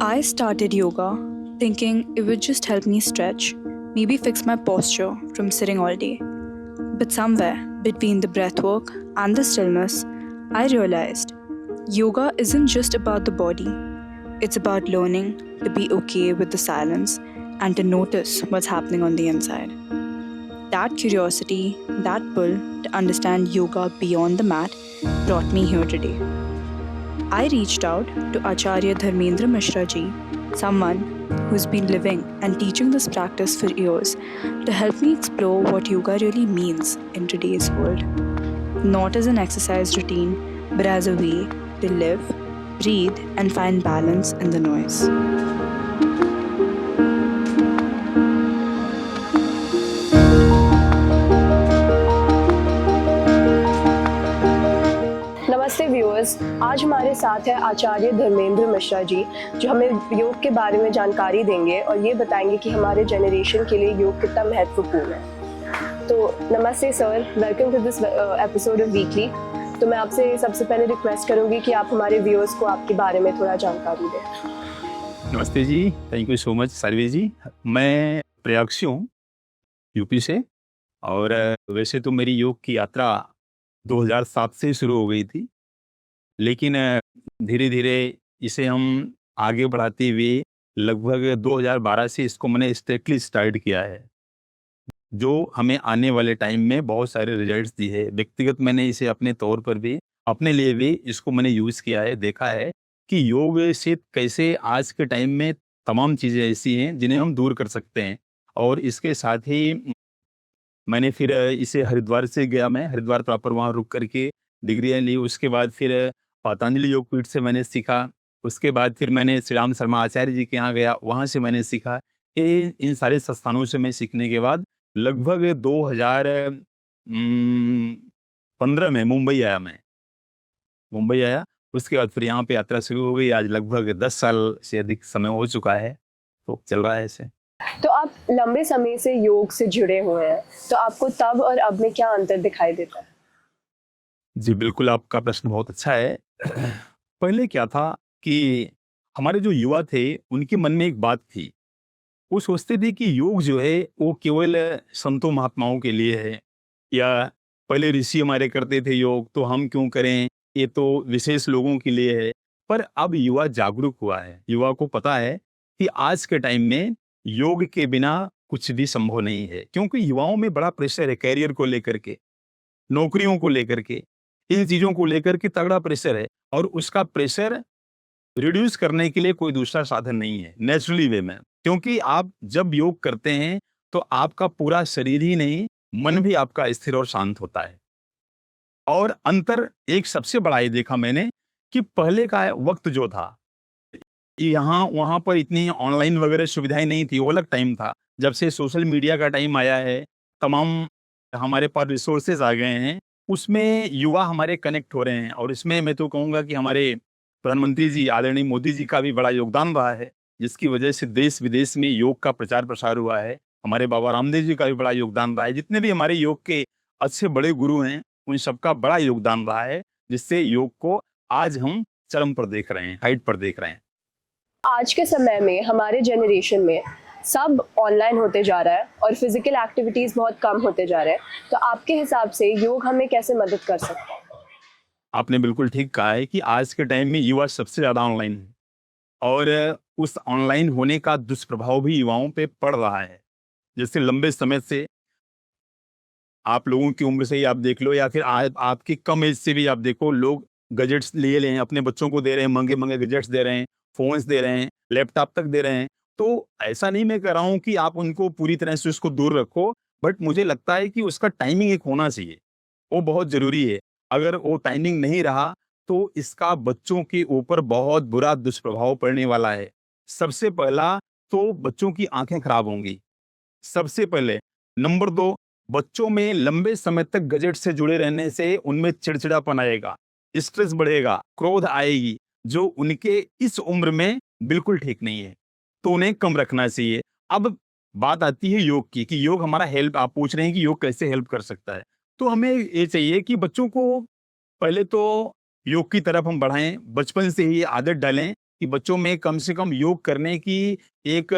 I started yoga thinking it would just help me stretch, maybe fix my posture from sitting all day. But somewhere between the breathwork and the stillness, I realized yoga isn't just about the body, it's about learning to be okay with the silence and to notice what's happening on the inside. That curiosity, that pull to understand yoga beyond the mat brought me here today. I reached out to Acharya Dharmendra Mishra ji, someone who's been living and teaching this practice for years, to help me explore what yoga really means in today's world. Not as an exercise routine, but as a way to live, breathe, and find balance in the noise. नमस्ते viewers, आज हमारे साथ है आचार्य धर्मेंद्र मिश्रा जी, जो हमें योग के बारे में जानकारी देंगे और ये बताएंगे कि हमारे जनरेशन के लिए योग कितना महत्वपूर्ण है। तो नमस्ते sir, welcome to this episode of weekly. तो मैं आपसे सबसे पहले रिक्वेस्ट करूंगी कि आप हमारे व्यूअर्स को आपके बारे में थोड़ा जानकारी दें। नमस्ते जी, थैंक यू सो मच सारवी जी। मैं प्रयाग से हूँ, यूपी से। और वैसे तो मेरी योग की यात्रा 2007 से शुरू हो गई थी, लेकिन धीरे धीरे इसे हम आगे बढ़ाते हुए लगभग 2012 से इसको मैंने स्ट्रिक्टली स्टार्ट किया है, जो हमें आने वाले टाइम में बहुत सारे रिजल्ट्स दिए है। व्यक्तिगत मैंने इसे अपने तौर पर भी, अपने लिए भी इसको मैंने यूज़ किया है, देखा है कि योग से कैसे आज के टाइम में तमाम चीज़ें ऐसी हैं जिन्हें हम दूर कर सकते हैं। और इसके साथ ही मैंने फिर इसे हरिद्वार से गया, मैं हरिद्वार प्रॉपर वहाँ रुक करके डिग्रियाँ ली। उसके बाद फिर पतंजलि योगपीठ से मैंने सीखा। उसके बाद फिर मैंने श्री राम शर्मा आचार्य जी के यहाँ गया, वहाँ से मैंने सीखा। इन सारे संस्थानों से मैं सीखने के बाद लगभग 2015 में मुंबई आया। मैं मुंबई आया, उसके बाद फिर यहाँ पे यात्रा शुरू हो गई। आज लगभग 10 साल से अधिक समय हो चुका है, तो चल रहा है ऐसे। तो आप लंबे समय से योग से जुड़े हुए हैं, तो आपको तब और अब में क्या अंतर दिखाई देता है? जी बिल्कुल, आपका प्रश्न बहुत अच्छा है। पहले क्या था कि हमारे जो युवा थे, उनके मन में एक बात थी। वो सोचते थे कि योग जो है वो केवल संतों महात्माओं के लिए है, या पहले ऋषि हमारे करते थे योग, तो हम क्यों करें, ये तो विशेष लोगों के लिए है। पर अब युवा जागरूक हुआ है, युवा को पता है कि आज के टाइम में योग के बिना कुछ भी संभव नहीं है। क्योंकि युवाओं में बड़ा प्रेशर है, कैरियर को लेकर के, नौकरियों को लेकर के, इन चीजों को लेकर के तगड़ा प्रेशर है। और उसका प्रेशर रिड्यूस करने के लिए कोई दूसरा साधन नहीं है नेचुरली वे में। क्योंकि आप जब योग करते हैं तो आपका पूरा शरीर ही नहीं, मन भी आपका स्थिर और शांत होता है। और अंतर एक सबसे बड़ा ये देखा मैंने कि पहले का वक्त जो था, यहाँ वहाँ पर इतनी ऑनलाइन वगैरह सुविधाएं नहीं थी, वो अलग टाइम था। जब से सोशल मीडिया का टाइम आया है, तमाम हमारे पास रिसोर्सेज आ गए हैं, उसमें युवा हमारे कनेक्ट हो रहे हैं। और इसमें मैं तो कहूँगा कि हमारे प्रधानमंत्री जी आदरणीय मोदी जी का भी बड़ा योगदान रहा है, जिसकी वजह से देश विदेश में योग का प्रचार प्रसार हुआ है। हमारे बाबा रामदेव जी का भी बड़ा योगदान रहा है। जितने भी हमारे योग के अच्छे बड़े गुरु हैं, उन सबका बड़ा योगदान रहा है, जिससे योग को आज हम चरम पर देख रहे हैं, हाइट पर देख रहे हैं। आज के समय में हमारे जनरेशन में सब ऑनलाइन होते जा रहा है और फिजिकल एक्टिविटीज बहुत कम होते जा रहे हैं, तो आपके हिसाब से योग हमें कैसे मदद कर सकता है? आपने बिल्कुल ठीक कहा है कि आज के टाइम में युवा सबसे ज्यादा ऑनलाइन है, और उस ऑनलाइन होने का दुष्प्रभाव भी युवाओं पे पड़ रहा है। जैसे लंबे समय से, आप लोगों की उम्र से ही आप देख लो, या फिर आपकी कम एज से भी आप देखो, लोग गैजेट्स लिए ले हैं, अपने बच्चों को दे रहे हैं, महंगे महंगे गैजेट्स दे रहे हैं, फोन्स दे रहे हैं, लैपटॉप तक दे रहे हैं। तो ऐसा नहीं मैं कह रहा हूँ कि आप उनको पूरी तरह से उसको दूर रखो, बट मुझे लगता है कि उसका टाइमिंग एक होना चाहिए, वो बहुत जरूरी है। अगर वो टाइमिंग नहीं रहा तो इसका बच्चों के ऊपर बहुत बुरा दुष्प्रभाव पड़ने वाला है। सबसे पहला तो बच्चों की आंखें खराब होंगी, सबसे पहले। नंबर 2, बच्चों में लंबे समय तक गैजेट से जुड़े रहने से उनमें चिड़चिड़ापन आएगा, स्ट्रेस बढ़ेगा, क्रोध आएगी, जो उनके इस उम्र में बिल्कुल ठीक नहीं है। तो उन्हें कम रखना चाहिए। अब बात आती है योग की, कि योग हमारा हेल्प, आप पूछ रहे हैं कि योग कैसे हेल्प कर सकता है। तो हमें ये चाहिए कि बच्चों को पहले तो योग की तरफ हम बढ़ाएं, बचपन से ही आदत डालें कि बच्चों में कम से कम योग करने की एक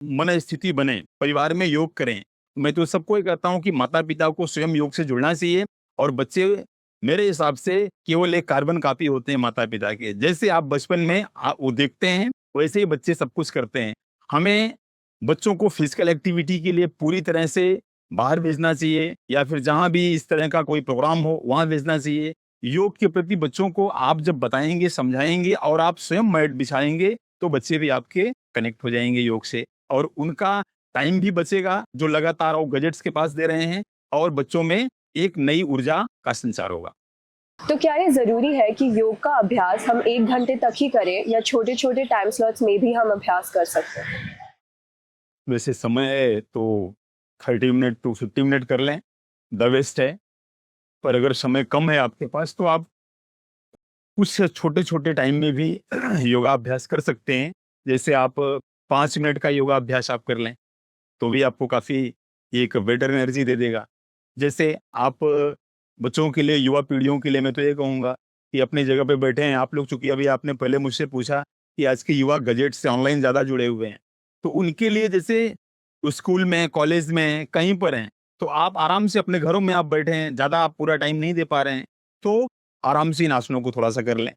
मन स्थिति बने, परिवार में योग करें। मैं तो सबको ये कहता हूँ कि माता-पिता को स्वयं योग से जुड़ना चाहिए और बच्चे मेरे हिसाब से केवल एक कार्बन कॉपी होते हैं माता-पिता के। जैसे आप बचपन में वो देखते हैं, वैसे ही बच्चे सब कुछ करते हैं। हमें बच्चों को फिजिकल एक्टिविटी के लिए पूरी तरह से बाहर भेजना चाहिए या फिर जहाँ भी इस तरह का कोई प्रोग्राम हो, वहाँ भेजना चाहिए। योग के प्रति बच्चों को आप जब बताएँगे, समझाएँगे और आप स्वयं मैट बिछाएँगे, तो बच्चे भी आपके कनेक्ट हो जाएँगे योग से और उनका टाइम भी बचेगा, जो लगातार वो गैजेट्स के पास दे रहे हैं और बच्चों में एक नई ऊर्जा का संचार होगा। तो क्या ये ज़रूरी है कि योग का अभ्यास हम 1 घंटे तक ही करें या छोटे-छोटे टाइम स्लॉट्स में भी हम अभ्यास कर सकते हैं? वैसे समय है तो 30 मिनट टू 50 मिनट कर लें, द बेस्ट है। पर अगर समय कम है आपके पास तो आप कुछ छोटे-छोटे टाइम में भी योगाभ्यास कर सकते हैं। जैसे आप 5 मिनट का योगाभ्यास आप कर लें, तो भी आपको काफ़ी एक बेटर एनर्जी दे देगा। जैसे आप बच्चों के लिए, युवा पीढ़ियों के लिए मैं तो ये कहूँगा कि अपनी जगह पे बैठे हैं आप लोग, चूँकि अभी आपने पहले मुझसे पूछा कि आज के युवा गैजेट से ऑनलाइन ज़्यादा जुड़े हुए हैं। तो उनके लिए जैसे स्कूल में, कॉलेज में, कहीं पर हैं, तो आप आराम से अपने घरों में आप बैठे हैं, ज़्यादा आप पूरा टाइम नहीं दे पा रहे हैं, तो आराम से इन आसनों को थोड़ा-सा कर लें।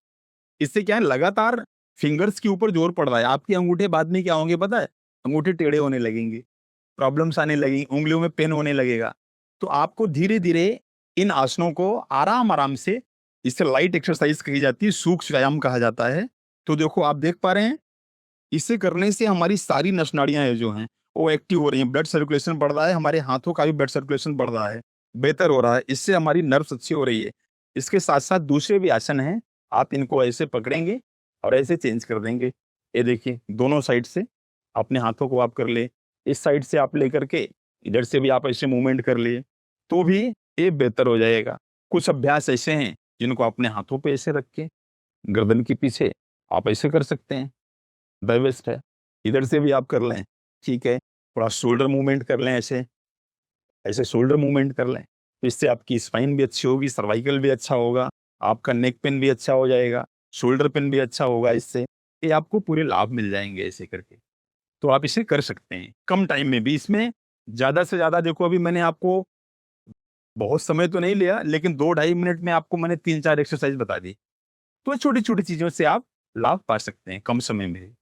इससे क्या है, लगातार फिंगर्स के ऊपर ज़ोर पड़ रहा है। आपके अंगूठे बाद में क्या होंगे पता है? अंगूठे टेढ़े होने लगेंगे, प्रॉब्लम्स आने लगेंगी, उँगलियों में पेन होने लगेगा। तो आपको धीरे-धीरे इन आसनों को आराम-आराम से, इससे लाइट एक्सरसाइज कही जाती है, सूक्ष्म व्यायाम कहा जाता है। तो देखो आप देख पा रहे हैं, इसे करने से हमारी सारी नस नाड़ियाँ हैं जो हैं, वो एक्टिव हो रही हैं, ब्लड सर्कुलेशन बढ़ रहा है, हमारे हाथों का भी ब्लड सर्कुलेशन बढ़ रहा है, बेहतर हो रहा है, इससे हमारी नर्व्स अच्छी हो रही है। इसके साथ-साथ दूसरे भी आसन हैं, आप इनको ऐसे पकड़ेंगे और ऐसे चेंज कर देंगे। ये देखिए, दोनों साइड से अपने हाथों को आप कर ले, इस साइड से आप लेकर के इधर से भी आप ऐसे मूवमेंट कर लिए, तो भी ये बेहतर हो जाएगा। कुछ अभ्यास ऐसे हैं, जिनको अपने हाथों पे ऐसे रख के, गर्दन के पीछे आप ऐसे कर सकते हैं, द बेस्ट है। इधर से भी आप कर लें, ठीक है। थोड़ा शोल्डर मूवमेंट कर लें ऐसे, ऐसे शोल्डर मूवमेंट कर लें, तो इससे आपकी स्पाइन भी अच्छी होगी, सर्वाइकल भी अच्छा होगा, आपका नेक पेन भी अच्छा हो जाएगा, शोल्डर पेन भी अच्छा होगा इससे। ये आपको पूरे लाभ मिल जाएँगे ऐसे करके। तो आप इसे कर सकते हैं, कम टाइम में भी। इसमें ज़्यादा से ज़्यादा देखो, अभी मैंने आपको बहुत समय तो नहीं लिया, लेकिन 2 ढाई मिनट में आपको मैंने 3-4 एक्सरसाइज बता दी। तो छोटी-छोटी चीज़ों से आप लाभ पा सकते हैं कम समय में।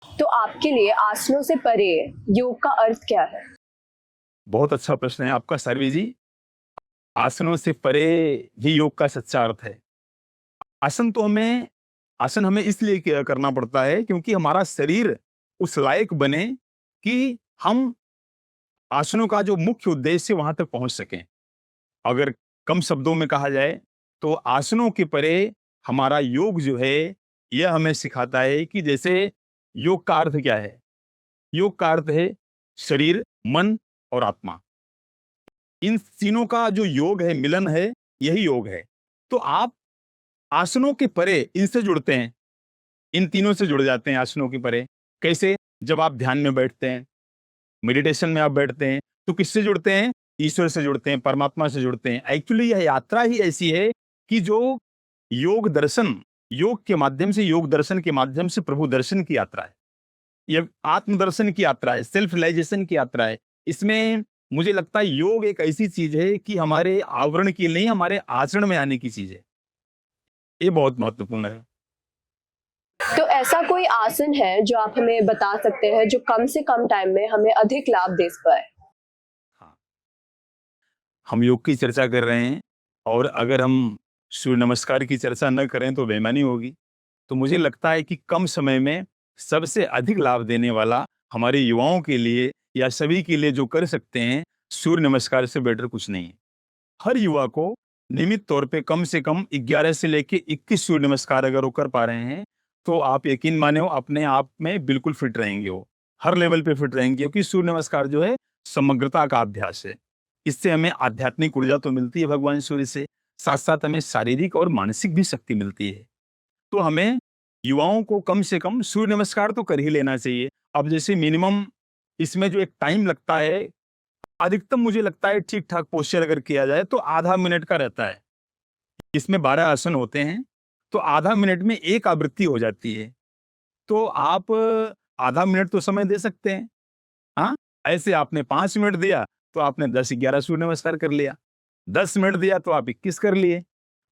तो आपके लिए आसनों से परे योग का अर्थ क्या है? बहुत अच्छा प्रश्न है आपका साध्वी जी। आसनों से परे ही योग का सच्चा अर्थ है। आसन हमें इसलिए करना पड़ता है क्योंकि हमारा शरीर उस लायक बने कि हम आसनों का जो मुख्य उद्देश्य है वहां तक पहुंच सकें। अगर कम शब्दों में कहा जाए तो आसनों के परे हमारा योग जो है, यह हमें सिखाता है कि जैसे योग का अर्थ क्या है? योग का अर्थ है शरीर, मन और आत्मा। इन तीनों का जो योग है, मिलन है, यही योग है। तो आप आसनों के परे इनसे जुड़ते हैं, इन तीनों से जुड़ जाते हैं आसनों के परे। कैसे? जब आप ध्यान में बैठते हैं, मेडिटेशन में आप बैठते हैं, तो किससे जुड़ते हैं? ईश्वर से जुड़ते हैं, परमात्मा से जुड़ते हैं। एक्चुअली यह यात्रा ही ऐसी है कि जो योग दर्शन, योग के माध्यम से, योग दर्शन के माध्यम से प्रभु दर्शन की यात्रा है। ये आत्मदर्शन की यात्रा है, सेल्फ रियलाइजेशन की यात्रा है। इसमें मुझे लगता है योग एक ऐसी चीज है कि हमारे आवरण की नहीं, हमारे आचरण में आने की चीज है। ये बहुत महत्वपूर्ण है। तो ऐसा कोई आसन है जो आप हमें बता सकते हैं जो कम से कम टाइम में हमें अधिक लाभ दे पाए? हाँ, हम योग की चर्चा कर रहे हैं और अगर हम सूर्य नमस्कार की चर्चा न करें तो बेईमानी होगी। तो मुझे लगता है कि कम समय में सबसे अधिक लाभ देने वाला हमारे युवाओं के लिए या सभी के लिए जो कर सकते हैं, सूर्य नमस्कार से बेटर कुछ नहीं है। हर युवा को नियमित तौर पे कम से कम 11 से लेके 21 सूर्य नमस्कार अगर वो कर पा रहे हैं, तो आप यकीन माने हो अपने आप में बिल्कुल फिट रहेंगे, वो हर लेवल पे फिट रहेंगे, क्योंकि सूर्य नमस्कार जो है समग्रता का अभ्यास है। इससे हमें आध्यात्मिक ऊर्जा तो मिलती है भगवान सूर्य से, साथ साथ हमें शारीरिक और मानसिक भी शक्ति मिलती है। तो हमें युवाओं को कम से कम सूर्य नमस्कार तो कर ही लेना चाहिए। अब जैसे मिनिमम इसमें जो एक टाइम लगता है, अधिकतम मुझे लगता है ठीक ठाक पोस्चर अगर किया जाए तो आधा मिनट का रहता है। इसमें 12 आसन होते हैं, तो आधा मिनट में एक आवृत्ति हो जाती है। तो आप आधा मिनट तो समय दे सकते हैं। हाँ, ऐसे आपने 5 मिनट दिया तो आपने 10-11 सूर्य नमस्कार कर लिया, 10 मिनट दिया तो आप 21 कर लिए।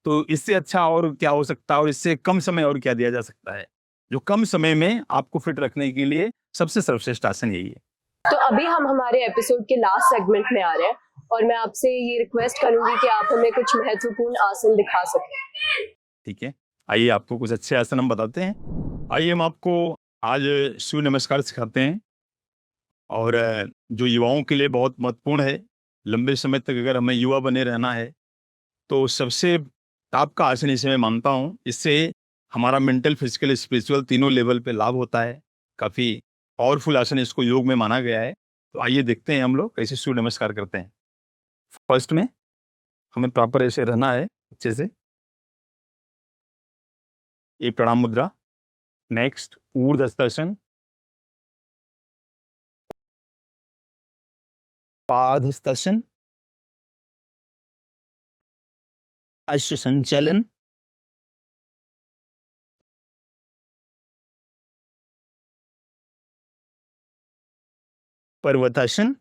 तो इससे अच्छा और क्या हो सकता है और इससे कम समय और क्या दिया जा सकता है? जो कम समय में आपको फिट रखने के लिए सबसे सर्वश्रेष्ठ आसन यही है। तो अभी हम हमारे एपिसोड के लास्ट सेगमेंट में आ रहे हैं और मैं आपसे ये रिक्वेस्ट करूंगी कि आप हमें कुछ महत्वपूर्ण आसन दिखा सकें। ठीक है, आइए आपको कुछ अच्छे आसन हम बताते हैं। आइए हम आपको आज सूर्य नमस्कार सिखाते हैं और जो युवाओं के लिए बहुत महत्वपूर्ण है। लंबे समय तक अगर हमें युवा बने रहना है तो सबसे टॉप का आसन इसे मैं मानता हूँ। इससे हमारा मेंटल, फिजिकल, स्पिरिचुअल तीनों लेवल पे लाभ होता है। काफ़ी पावरफुल आसन इसको योग में माना गया है। तो आइए देखते हैं हम लोग कैसे सूर्य नमस्कार करते हैं। फर्स्ट में हमें प्रॉपर ऐसे रहना है अच्छे से, ये प्रणाम मुद्रा। नेक्स्ट ऊर्ध्व हस्तासन, पाद हस्तासन, अश्व संचालन, पर्वतासन।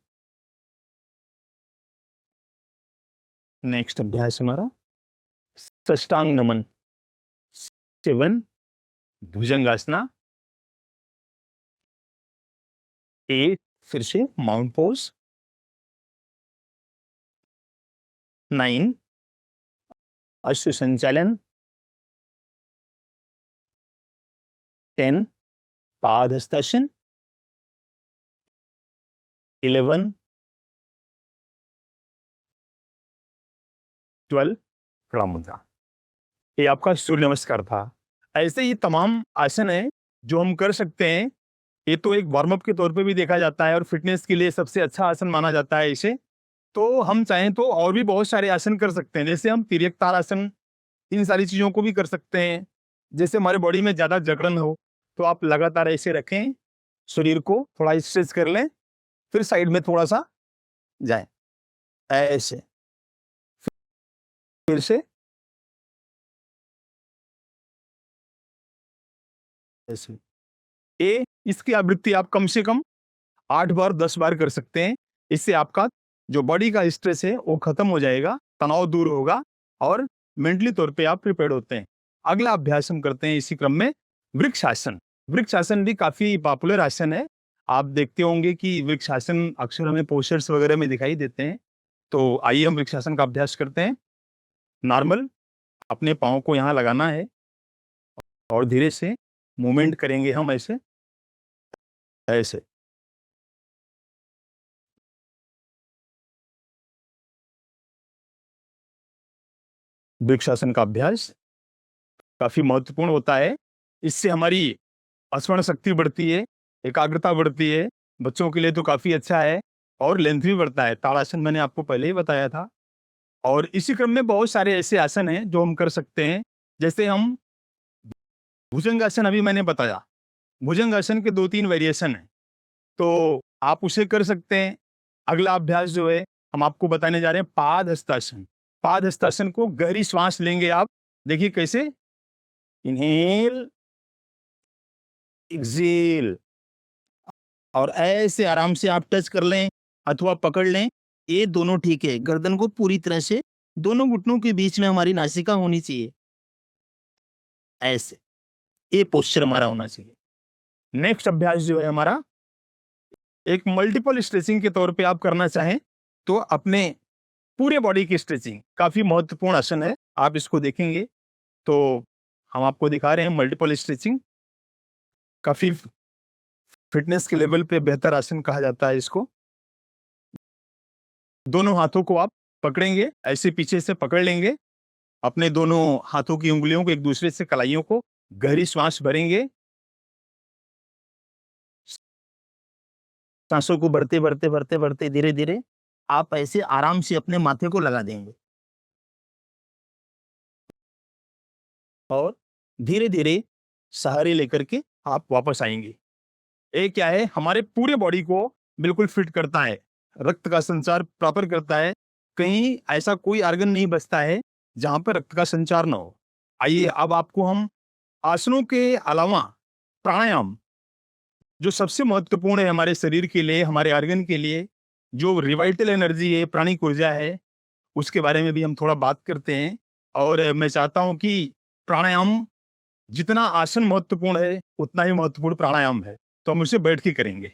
नेक्स्ट अभ्यास हमारा साष्टांग नमन, 7 भुजंगासना, 8 फिर से माउंट पोज, 9 अश्व संचालन, 10 पाद हस्तासन, 11 12 प्रणाम मुद्रा। ये आपका सूर्य नमस्कार था। ऐसे ही तमाम आसन है जो हम कर सकते हैं। ये तो एक वार्म अप के तौर पे भी देखा जाता है और फिटनेस के लिए सबसे अच्छा आसन माना जाता है इसे। तो हम चाहें तो और भी बहुत सारे आसन कर सकते हैं, जैसे हम तिर्यक ताड़ासन, इन सारी चीज़ों को भी कर सकते हैं। जैसे हमारे बॉडी में ज़्यादा जकड़न हो तो आप लगातार ऐसे रखें, शरीर को थोड़ा स्ट्रेच कर लें, फिर साइड में थोड़ा सा जाएं, ऐसे, फिर से ऐसे। ये इसकी आवृत्ति आप कम से कम 8 बार 10 बार कर सकते हैं। इससे आपका जो बॉडी का स्ट्रेस है वो खत्म हो जाएगा, तनाव दूर होगा और मेंटली तौर पे आप प्रिपेयर्ड होते हैं। अगला अभ्यास हम करते हैं इसी क्रम में वृक्षासन। वृक्षासन भी काफी पॉपुलर आसन है। आप देखते होंगे कि वृक्षासन अक्सर हमें पोस्टर्स वगैरह में दिखाई देते हैं। तो आइए हम वृक्षासन का अभ्यास करते हैं। नॉर्मल अपने पाँव को यहाँ लगाना है और धीरे से मूवमेंट करेंगे हम ऐसे ऐसे। वृक्षासन का अभ्यास काफी महत्वपूर्ण होता है। इससे हमारी स्मरण शक्ति बढ़ती है, एकाग्रता बढ़ती है। बच्चों के लिए तो काफी अच्छा है और लेंथ भी बढ़ता है। ताड़ासन मैंने आपको पहले ही बताया था। और इसी क्रम में बहुत सारे ऐसे आसन हैं जो हम कर सकते हैं। जैसे हम भुजंगासन, अभी मैंने बताया, भुजंगासन के 2-3 वेरिएशन हैं, तो आप उसे कर सकते हैं। अगला अभ्यास जो है हम आपको बताने जा रहे हैं पाद हस्तासन। पाद हस्तासन को गहरी श्वास लेंगे आप, देखिए कैसे, इनहेल, एक्सेल, और ऐसे आराम से आप टच कर लें अथवा पकड़ लें। ये दोनों ठीक है। गर्दन को पूरी तरह से दोनों घुटनों के बीच में हमारी नासिका होनी चाहिए, ऐसे। ये पोस्चर हमारा होना चाहिए। नेक्स्ट अभ्यास जो है हमारा एक मल्टीपल स्ट्रेचिंग के तौर पे आप करना चाहें तो अपने पूरे बॉडी की स्ट्रेचिंग, काफी महत्वपूर्ण आसन है। आप इसको देखेंगे तो हम आपको दिखा रहे हैं मल्टीपल स्ट्रेचिंग। काफी फिटनेस के लेवल पे बेहतर आसन कहा जाता है इसको। दोनों हाथों को आप पकड़ेंगे, ऐसे पीछे से पकड़ लेंगे, अपने दोनों हाथों की उंगलियों को एक दूसरे से, कलाइयों को, गहरी श्वास भरेंगे। सांसों को बढ़ते बढ़ते बढ़ते बढ़ते धीरे धीरे आप ऐसे आराम से अपने माथे को लगा देंगे और धीरे धीरे सहारे लेकर के आप वापस आएंगे। ये क्या है, हमारे पूरे बॉडी को बिल्कुल फिट करता है, रक्त का संचार प्रॉपर करता है। कहीं ऐसा कोई ऑर्गन नहीं बचता है जहां पर रक्त का संचार ना हो। आइए अब आपको हम आसनों के अलावा प्राणायाम जो सबसे महत्वपूर्ण है हमारे शरीर के लिए, हमारे ऑर्गन के लिए, जो रिवाइटल एनर्जी है, प्राणिक ऊर्जा है, उसके बारे में भी हम थोड़ा बात करते हैं। और मैं चाहता हूँ कि प्राणायाम जितना आसन महत्वपूर्ण है, उतना ही महत्वपूर्ण प्राणायाम है। तो हम उसे बैठ के करेंगे।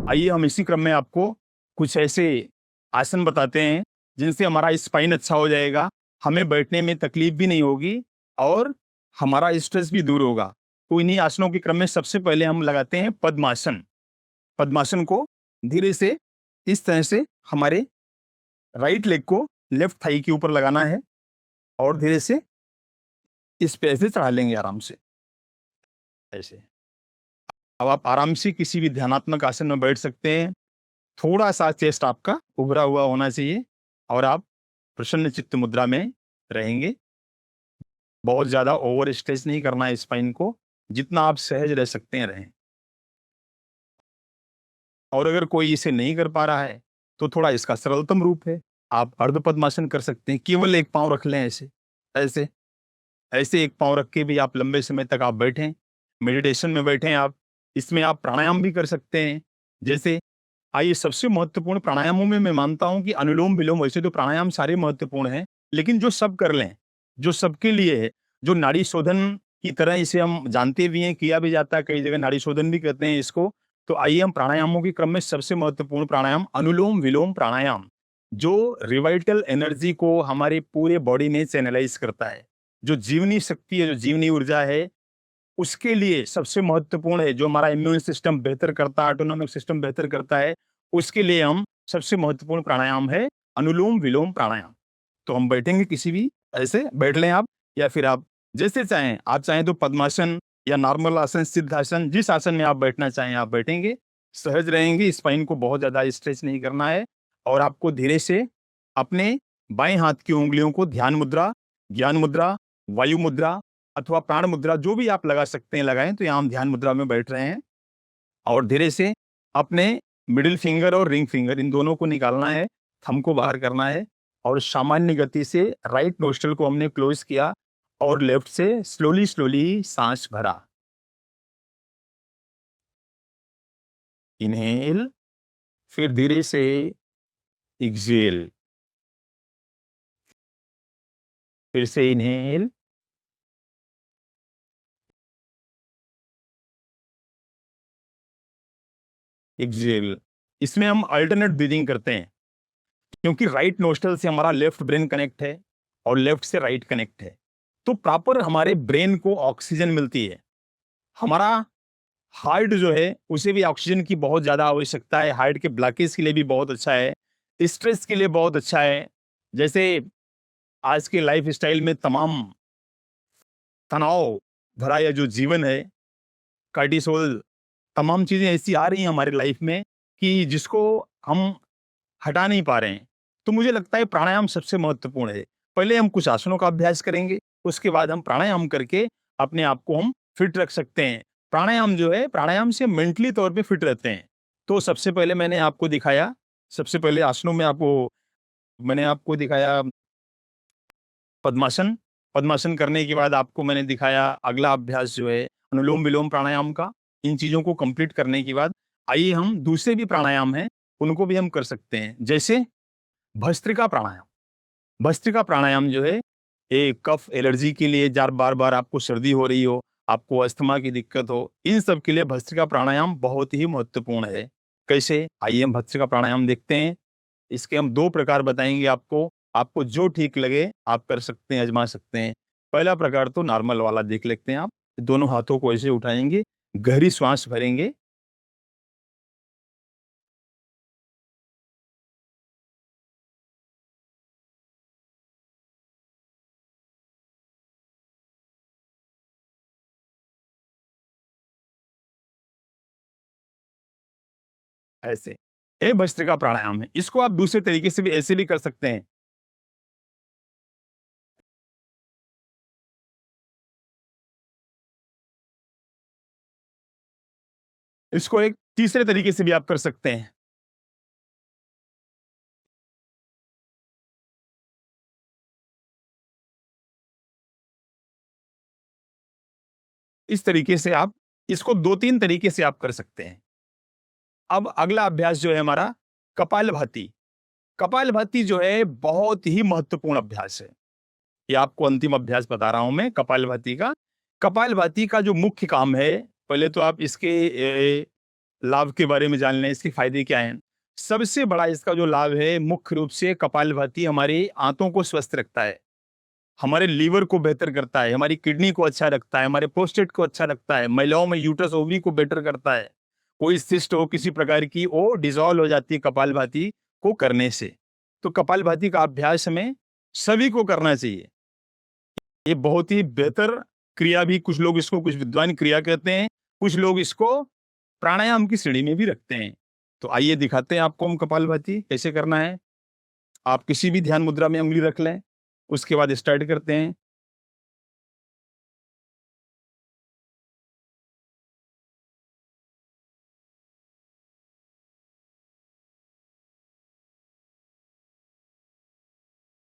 आइए हम इसी क्रम में आपको कुछ ऐसे आसन बताते हैं, जिनसे हमारा स्पाइन अच्छा हो जाएगा, हमें बैठने में तकलीफ भी नहीं होगी और हमारा स्ट्रेस भी दूर होगा। तो इन्हीं आसनों के क्रम में सबसे पहले हम लगाते हैं पद्मासन। पद्मासन को धीरे से इस तरह से हमारे राइट लेग को लेफ्ट थाई के ऊपर लगाना है और धीरे से इस पे ऐसे चढ़ा लेंगे आराम से, ऐसे। अब आप आराम से किसी भी ध्यानात्मक आसन में बैठ सकते हैं। थोड़ा सा चेस्ट आपका उभरा हुआ होना चाहिए और आप प्रसन्न चित्त मुद्रा में रहेंगे। बहुत ज़्यादा ओवर स्ट्रेच नहीं करना है स्पाइन को, जितना आप सहज रह सकते हैं रहें। और अगर कोई इसे नहीं कर पा रहा है, तो थोड़ा इसका सरलतम रूप है, आप अर्ध पद्मासन कर सकते हैं। केवल एक पाँव रख लें ऐसे, ऐसे, ऐसे एक पाँव रख के भी आप लंबे समय तक आप बैठें, मेडिटेशन में बैठें आप। इसमें आप प्राणायाम भी कर सकते हैं। जैसे आइए सबसे महत्वपूर्ण प्राणायामों में मैं मानता हूं कि अनुलोम-विलोम, वैसे तो प्राणायाम सारे महत्वपूर्ण हैं, लेकिन जो सब कर लें, जो सबके लिए है, जो नाड़ी शोधन की तरह इसे हम जानते भी हैं, किया भी जाता है, कई जगह नाड़ी शोधन भी कहते हैं इसको। तो आइए हम प्राणायामों के क्रम में सबसे महत्वपूर्ण प्राणायाम अनुलोम-विलोम प्राणायाम, जो रिवाइटल एनर्जी को हमारे पूरे बॉडी में चैनलाइज़ करता है। जो जीवनी शक्ति है, जो जीवनी ऊर्जा है, उसके लिए सबसे महत्वपूर्ण है, जो हमारा इम्यून सिस्टम बेहतर करता है, ऑटोनॉमिक सिस्टम बेहतर करता है, उसके लिए हम सबसे महत्वपूर्ण प्राणायाम है अनुलोम-विलोम प्राणायाम। तो हम बैठेंगे किसी भी ऐसे बैठ लें आप, या फिर आप जैसे चाहें, आप चाहें तो पद्मासन या नॉर्मल आसन, सिद्धासन, जिस आसन में आप बैठना चाहें आप बैठेंगे, सहज रहेंगे, स्पाइन को बहुत ज़्यादा स्ट्रेच नहीं करना है और आपको धीरे से अपने बाएँ हाथ की उँगलियों को ध्यान मुद्रा, ज्ञान मुद्रा, वायु मुद्रा अथवा प्राण मुद्रा जो भी आप लगा सकते हैं लगाएँ। तो यहाँ हम ध्यान मुद्रा में बैठ रहे हैं और धीरे से अपने मिडिल फिंगर और रिंग फिंगर इन दोनों को निकालना है, थंब को बाहर करना है और सामान्य गति से राइट नोस्ट्रल को हमने क्लोज किया और लेफ्ट से स्लोली स्लोली सांस भरा। इनहेल, फिर धीरे से एक्सहेल, फिर से इनहेल, एक्सहेल। इसमें हम अल्टरनेट ब्रीदिंग करते हैं, क्योंकि राइट नोस्ट्रल से हमारा लेफ्ट ब्रेन कनेक्ट है और लेफ्ट से राइट कनेक्ट है। तो प्रॉपर हमारे ब्रेन को ऑक्सीजन मिलती है। हमारा हार्ट जो है उसे भी ऑक्सीजन की बहुत ज़्यादा आवश्यकता है। हार्ट के ब्लॉकेज के लिए भी बहुत अच्छा है, स्ट्रेस के लिए बहुत अच्छा है। जैसे आज के लाइफ़स्टाइल में तमाम तनाव भरा यह जो जीवन है, कार्टिसोल, तमाम चीज़ें ऐसी आ रही हैं हमारी लाइफ में कि जिसको हम हटा नहीं पा रहे हैं। तो मुझे लगता है प्राणायाम सबसे महत्वपूर्ण है। पहले हम कुछ आसनों का अभ्यास करेंगे, उसके बाद हम प्राणायाम करके अपने आप को हम फिट रख सकते हैं। प्राणायाम जो है, प्राणायाम से मेंटली तौर पे फिट रहते हैं। तो सबसे पहले मैंने आपको दिखाया, सबसे पहले आसनों में मैंने आपको दिखाया पद्मासन। पद्मासन करने के बाद आपको मैंने दिखाया अगला अभ्यास जो है अनुलोम-विलोम प्राणायाम का। इन चीज़ों को कंप्लीट करने के बाद आइए हम दूसरे भी प्राणायाम हैं, उनको भी हम कर सकते हैं। जैसे भस्त्रिका प्राणायाम। भस्त्रिका प्राणायाम जो है, ये कफ एलर्जी के लिए, जार बार-बार आपको सर्दी हो रही हो, आपको अस्थमा की दिक्कत हो, इन सब के लिए भस्त्रिका प्राणायाम बहुत ही महत्वपूर्ण है। कैसे? आइए हम भस्त्रिका प्राणायाम देखते हैं। इसके हम 2 प्रकार बताएँगे आपको। आपको जो ठीक लगे आप कर सकते हैं, आज़मा सकते हैं। पहला प्रकार तो नॉर्मल वाला देख लेते हैं आप। दोनों हाथों को ऐसे उठाएँगे, गहरी श्वास भरेंगे, ऐसे। ये भस्त्रिका प्राणायाम है। इसको आप दूसरे तरीके से भी ऐसे भी कर सकते हैं। इसको एक तीसरे तरीके से भी आप कर सकते हैं। इस तरीके से आप इसको 2-3 तरीके से आप कर सकते हैं। अब अगला अभ्यास जो है हमारा कपालभाति। कपालभाति जो है बहुत ही महत्वपूर्ण अभ्यास है। ये आपको अंतिम अभ्यास बता रहा हूं मैं कपालभाति का। कपालभाति का जो मुख्य काम है, पहले तो आप इसके लाभ के बारे में जान लें, इसके फायदे क्या हैं। सबसे बड़ा इसका जो लाभ है, मुख्य रूप से कपालभाति हमारे आंतों को स्वस्थ रखता है, हमारे लीवर को बेहतर करता है, हमारी किडनी को अच्छा रखता है, हमारे प्रोस्टेट को अच्छा रखता है, महिलाओं में यूट्रस ओवरी को बेटर करता है। कोई सिस्ट हो किसी प्रकार की, वो डिसॉल्व हो जाती है कपालभाति को करने से। तो कपालभाति का अभ्यास हमें सभी को करना चाहिए। ये बहुत ही बेहतर क्रिया भी, कुछ लोग इसको कुछ विद्वान क्रिया कहते हैं, कुछ लोग इसको प्राणायाम की श्रेणी में भी रखते हैं। तो आइए दिखाते हैं आपको हम कपालभाति कैसे करना है। आप किसी भी ध्यान मुद्रा में उंगली रख लें, उसके बाद स्टार्ट करते हैं।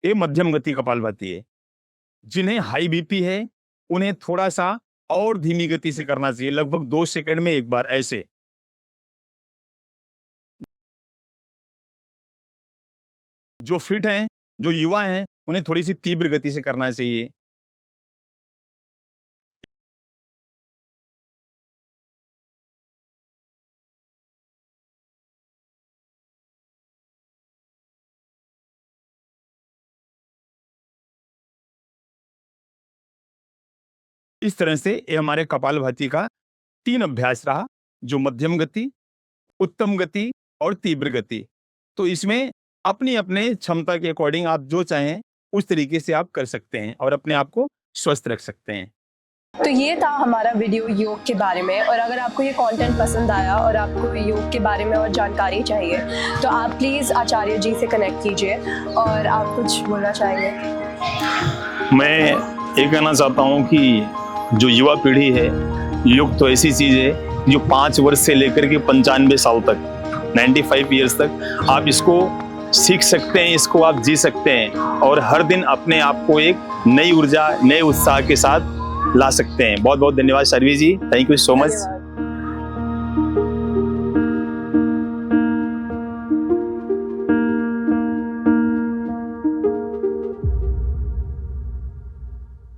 ये मध्यम गति कपालभाति है। जिन्हें हाई बीपी है उन्हें थोड़ा सा और धीमी गति से करना चाहिए, लगभग 2 सेकंड में एक बार ऐसे। जो फिट हैं, जो युवा हैं, उन्हें थोड़ी सी तीव्र गति से करना चाहिए। इस तरह से ये हमारे कपालभाति का 3 अभ्यास रहा, जो मध्यम गति, उत्तम गति और तीव्र गति। तो इसमें अपनी अपने क्षमता के अकॉर्डिंग आप जो चाहें उस तरीके से आप कर सकते हैं और अपने आप को स्वस्थ रख सकते हैं। तो ये था हमारा वीडियो योग के बारे में। और अगर आपको ये कंटेंट पसंद आया और आपको योग के बारे में और जानकारी चाहिए तो आप प्लीज़ आचार्य जी से कनेक्ट कीजिए। और आप कुछ बोलना चाहेंगे? मैं ये कहना चाहता हूँ कि जो युवा पीढ़ी है, योग तो ऐसी चीज़ है जो 5 वर्ष से लेकर के 95 साल तक, 95 ईयर्स तक आप इसको सीख सकते हैं, इसको आप जी सकते हैं और हर दिन अपने आप को एक नई ऊर्जा, नए उत्साह के साथ ला सकते हैं। बहुत बहुत धन्यवाद शर्वी जी, थैंक यू सो मच।